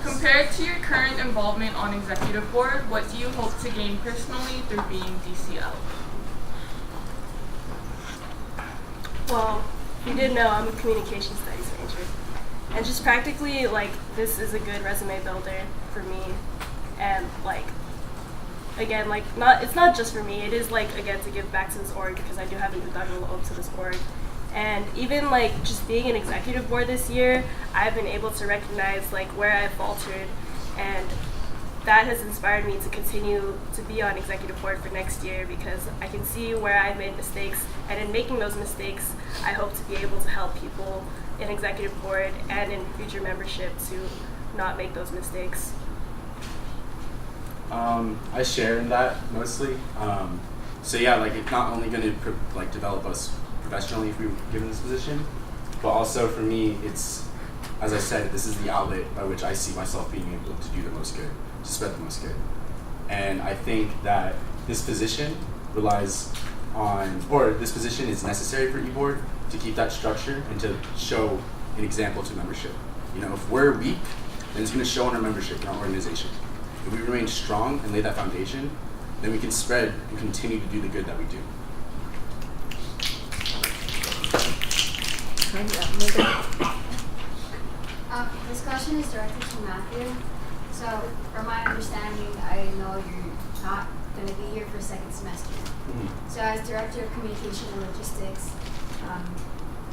Compared to your current involvement on executive board, what do you hope to gain personally through being DCL? Well, you did know I'm a communication studies major. And just practically, this is a good resume builder for me. And, again, it's not just for me. It is, again, to give back to this org because I do have an invaluable to this org. And even, just being an executive board this year, I've been able to recognize, where I've faltered. And that has inspired me to continue to be on executive board for next year because I can see where I've made mistakes. And in making those mistakes, I hope to be able to help people in executive board and in future membership to not make those mistakes. I share in that mostly. So yeah, it's not only going to develop us professionally if we were given this position, but also for me, it's, as I said, this is the outlet by which I see myself being able to do the most good, to spread the most good. And I think that this position relies on, or this position is necessary for eBoard to keep that structure and to show an example to membership. If we're weak, then it's going to show in our membership, in our organization. If we remain strong and lay that foundation, then we can spread and continue to do the good that we do. This question is directed to Matthew. So, from my understanding, I know you're not going to be here for second semester. Mm-hmm. So, as Director of Communication and Logistics,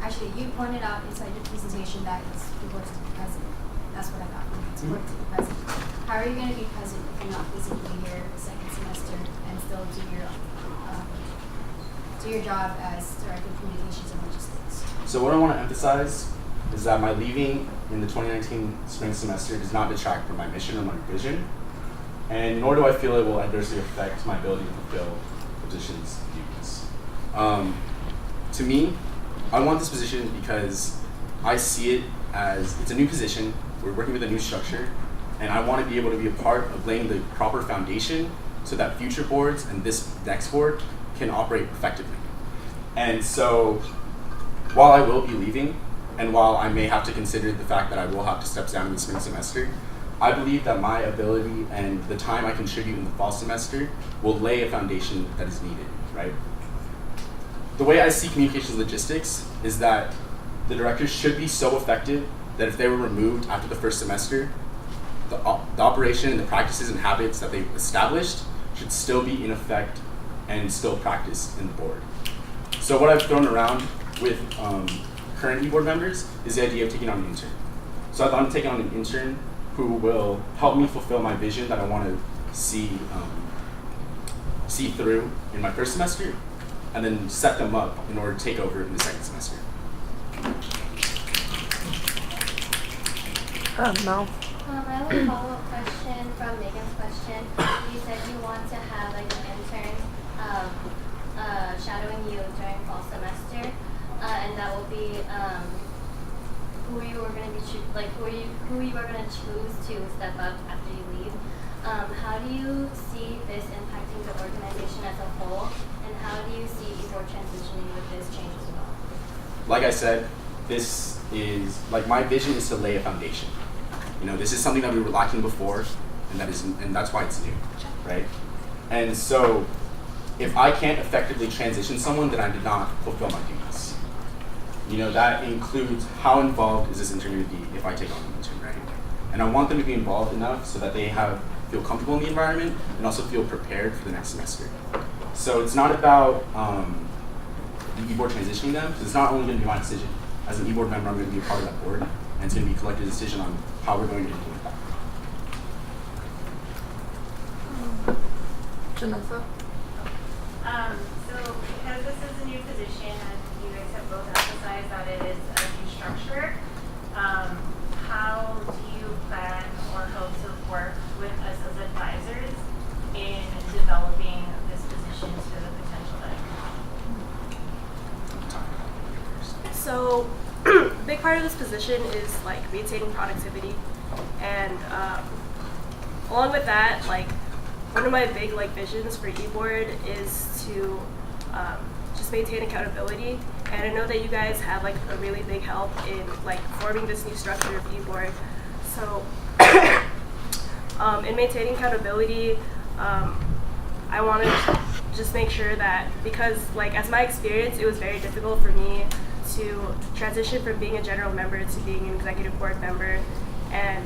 actually, you pointed out inside your presentation that it's important to be present. That's what I got from you. It's important to be present. How are you going to be present if you're not physically here the second semester and still do your job as Director of Communications and Logistics? So what I want to emphasize is that my leaving in the 2019 spring semester does not detract from my mission or my vision, and nor do I feel it will adversely affect my ability to fulfill the position's duties. To me, I want this position because I see it as it's a new position, we're working with a new structure, and I want to be able to be a part of laying the proper foundation so that future boards and this next board can operate effectively. And so, while I will be leaving, and while I may have to consider the fact that I will have to step down in the spring semester, I believe that my ability and the time I contribute in the fall semester will lay a foundation that is needed, right? The way I see communications logistics is that the directors should be so effective that if they were removed after the first semester, the operation and the practices and habits that they've established should still be in effect and still practiced in the board. So what I've thrown around with current eBoard members is the idea of taking on an intern. So I thought I'm taking on an intern who will help me fulfill my vision that I want to see through in my first semester, and then set them up in order to take over in the second semester. No. I have a follow-up question from Megan's question. You said you want to have an intern shadowing you during fall semester, and that will be who you were going to be who you are going to choose to step up after you leave. How do you see this impacting the organization as a whole, and how do you see eBoard transitioning with this change as well? Like I said, this is my vision is to lay a foundation. This is something that we were lacking before, and that's why it's new, right? And so, if I can't effectively transition someone, then I did not fulfill my duties. That includes how involved is this intern going to be if I take on an intern, right? And I want them to be involved enough so that they feel comfortable in the environment and also feel prepared for the next semester. So it's not about the eBoard transitioning them, because it's not only going to be my decision. As an eBoard member, I'm going to be a part of that board, and it's going to be a collective decision on how we're going to implement that. Jennifer? So because this is a new position, and you guys have both emphasized that it is a new structure, how do you plan or hope to work with us as advisors in developing this position to the potential that it can? So, a big part of this position is maintaining productivity, and along with that, one of my big visions for eBoard is to just maintain accountability and I know that you guys have like a really big help in like forming this new structure of e-board. So in maintaining accountability, I want to just make sure that, because like as my experience, it was very difficult for me to transition from being a general member to being an executive board member, and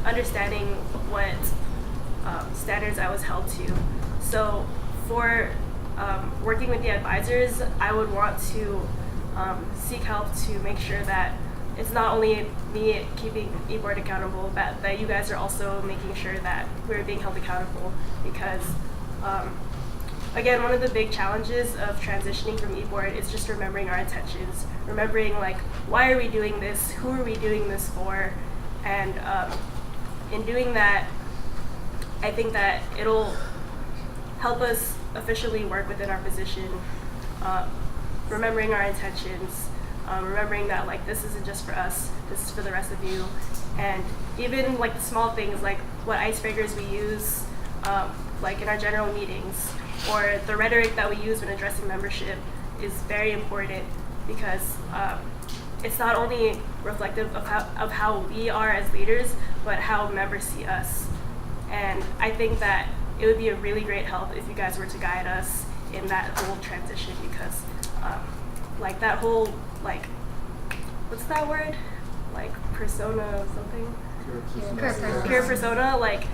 understanding what standards I was held to. So for working with the advisors, I would want to seek help to make sure that it's not only me keeping e-board accountable, but that you guys are also making sure that we're being held accountable, because again, one of the big challenges of transitioning from e-board is just remembering our intentions, remembering like, why are we doing this, who are we doing this for, and in doing that, I think that it'll help us officially work within our position, remembering our intentions, remembering that like this isn't just for us, this is for the rest of you, and even like the small things like what icebreakers we use, like in our general meetings, or the rhetoric that we use when addressing membership is very important, because it's not only reflective of how we are as leaders, but how members see us. And I think that it would be a really great help if you guys were to guide us in that whole transition, because like that whole, like, what's that word? Like persona or something? Pure persona. Like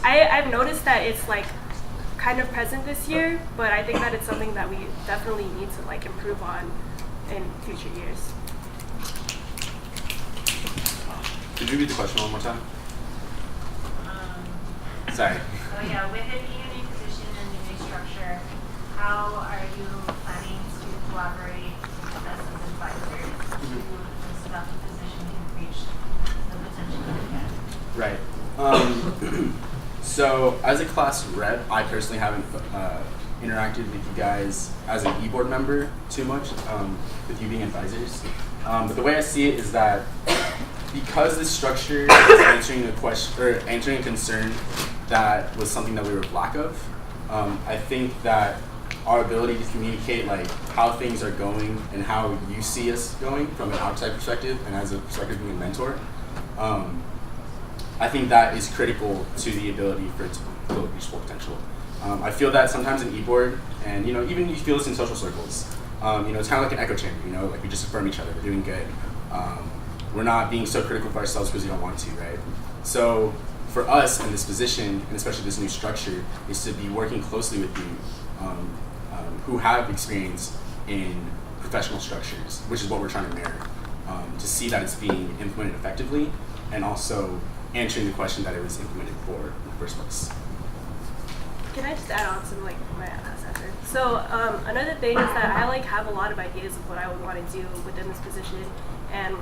I've noticed that it's like kind of present this year, but I think that it's something that we definitely need to like improve on in future years. Could you read the question one more time? Sorry. So yeah, with it being a new position and a new structure, how are you planning to collaborate with us as advisors so that the position can reach the potential that it can? Right. So as a class rep, I personally haven't interacted with you guys as an e-board member too much, with you being advisors. But the way I see it is that because this structure is answering a question or answering a concern that was something that we were lack of, I think that our ability to communicate like how things are going and how you see us going from an outside perspective and as a perspective being a mentor, I think that is critical to the ability for it to build reach full potential. I feel that sometimes in e-board, and you know, even you feel this in social circles, you know, it's kind of like an echo chamber, you know, like we just affirm each other, we're doing good. We're not being so critical of ourselves because we don't want to, right? So for us in this position, and especially this new structure, is to be working closely with you who have experience in professional structures, which is what we're trying to mirror, to see that it's being implemented effectively, and also answering the question that it was implemented for in the first place. Can I just add on some like my answer? So another thing is that I like have a lot of ideas of what I would want to do within this position, and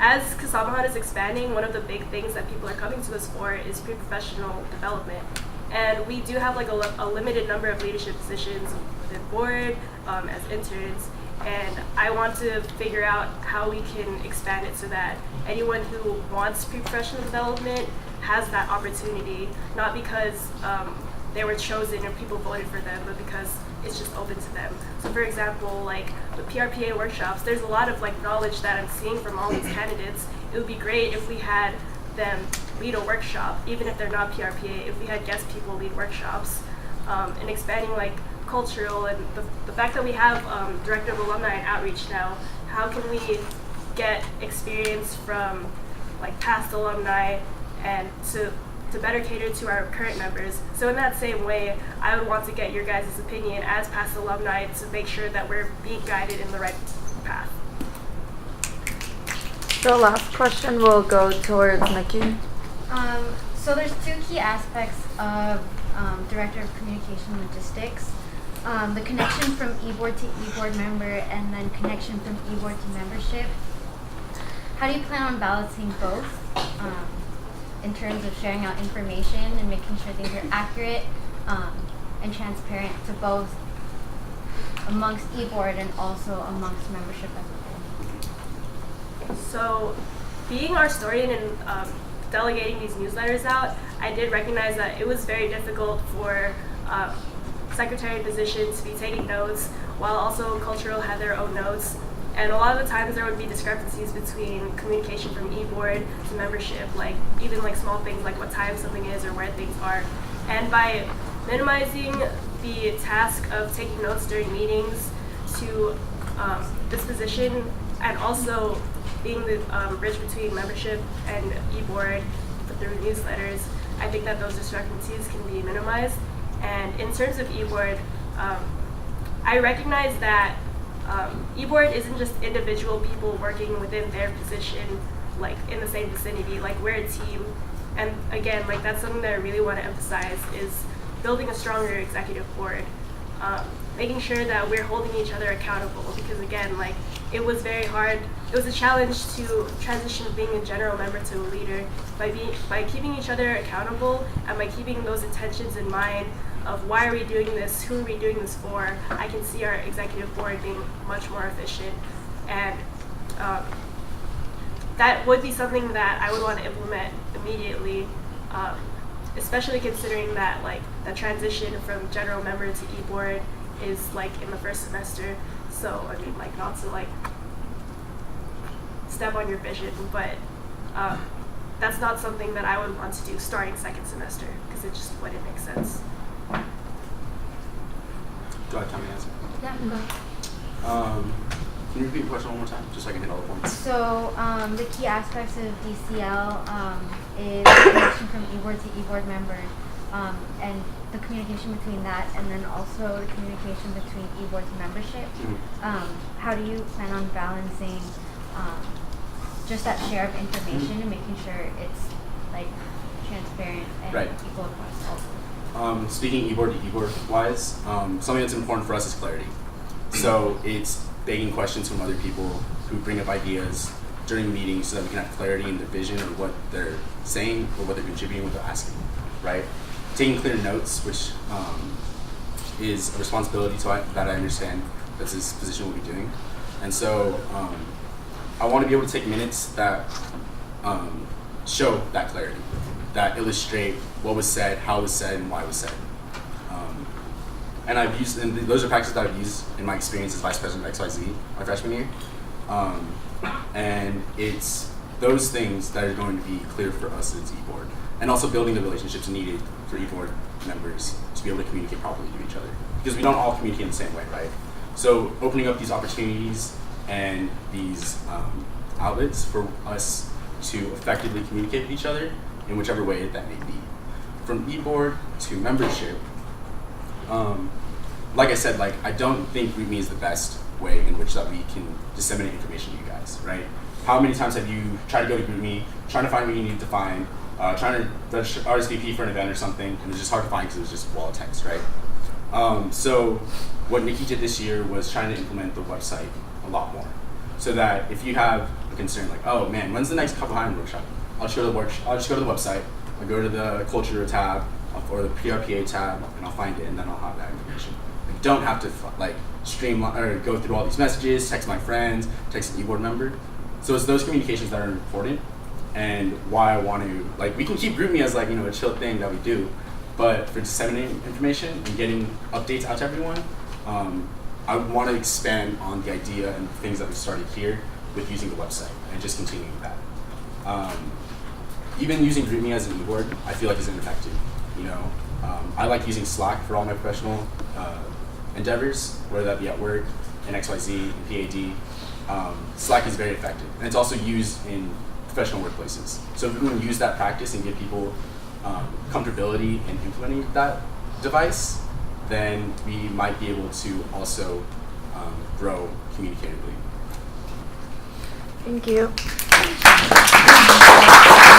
as Kasamahan is expanding, one of the big things that people are coming to us for is pre-professional development. And we do have like a limited number of leadership positions within board, as interns, and I want to figure out how we can expand it so that anyone who wants pre-professional development has that opportunity, not because they were chosen or people voted for them, but because it's just open to them. So for example, like the PRPA workshops, there's a lot of like knowledge that I'm seeing from all these candidates. It would be great if we had them lead a workshop, even if they're not PRPA, if we had guest people lead workshops, and expanding like cultural, and the fact that we have Director of Alumni and Outreach now, how can we get experience from like past alumni and to better cater to our current members. So in that same way, I would want to get your guys' opinion as past alumni to make sure that we're being guided in the right path. The last question will go towards Nikki. So there's two key aspects of Director of Communication Logistics. The connection from e-board to e-board member, and then connection from e-board to membership. How do you plan on balancing both in terms of sharing out information and making sure things are accurate and transparent to both amongst e-board and also amongst membership as a whole? So being our historian and delegating these newsletters out, I did recognize that it was very difficult for secretary position to be taking notes while also cultural had their own notes. And a lot of the times there would be discrepancies between communication from e-board to membership, like even like small things like what time something is or where things are. And by minimizing the task of taking notes during meetings to this position, and also being the bridge between membership and e-board through newsletters, I think that those discrepancies can be minimized. And in terms of e-board, I recognize that e-board isn't just individual people working within their position, like in the same vicinity. Like we're a team, and again, like that's something that I really want to emphasize is building a stronger executive board, making sure that we're holding each other accountable. Because again, like it was very hard. It was a challenge to transition from being a general member to a leader by keeping each other accountable and by keeping those intentions in mind of why are we doing this, who are we doing this for. I can see our executive board being much more efficient, and that would be something that I would want to implement immediately, especially considering that like the transition from general member to e-board is like in the first semester. So I mean, like not to like step on your vision, but that's not something that I would want to do starting second semester because it just wouldn't make sense. Do I have time to answer? Yeah, go ahead. Can you repeat the question one more time, just so I can hit all the points? So the key aspects of DCL is the connection from e-board to e-board members, and the communication between that, and then also the communication between e-board to membership. How do you plan on balancing just that share of information and making sure it's like transparent and equal across all? Speaking e-board to e-board wise, something that's important for us is clarity. So it's begging questions from other people who bring up ideas during meetings so that we can have clarity in their vision or what they're saying or what they're contributing, what they're asking, right? Taking clear notes, which is a responsibility that I understand that this position will be doing. And so I want to be able to take minutes that show that clarity, that illustrate what was said, how it was said, and why it was said. And those are practices that I've used in my experience as vice president of XYZ my freshman year. And it's those things that are going to be clear for us as e-board. And also building the relationships needed for e-board members to be able to communicate properly to each other. Because we don't all communicate in the same way, right? So opening up these opportunities and these outlets for us to effectively communicate with each other in whichever way that may be. From e-board to membership, like I said, like I don't think RootMe is the best way in which that we can disseminate information to you guys, right? How many times have you tried to go to RootMe, trying to find what you need to find, trying to register RSVP for an event or something, and it was just hard to find because it was just wall of text, right? So what Nikki did this year was trying to implement the website a lot more, so that if you have a concern like, oh man, when's the next Cup Behind workshop? I'll just go to the website. I'll go to the culture tab or the PRPA tab, and I'll find it, and then I'll have that information. I don't have to like streamline or go through all these messages, text my friends, text an e-board member. So it's those communications that are important, and why I want to like we can keep RootMe as like a chill thing that we do, but for disseminating information and getting updates out to everyone, I want to expand on the idea and things that we started here with using the website and just continuing that. Even using RootMe as an e-board, I feel like is ineffective. I like using Slack for all my professional endeavors, whether that be at work, in XYZ, in PAD. Slack is very effective, and it's also used in professional workplaces. So if we can use that practice and give people comfortability in implementing that device, then we might be able to also grow communicatively. Thank you.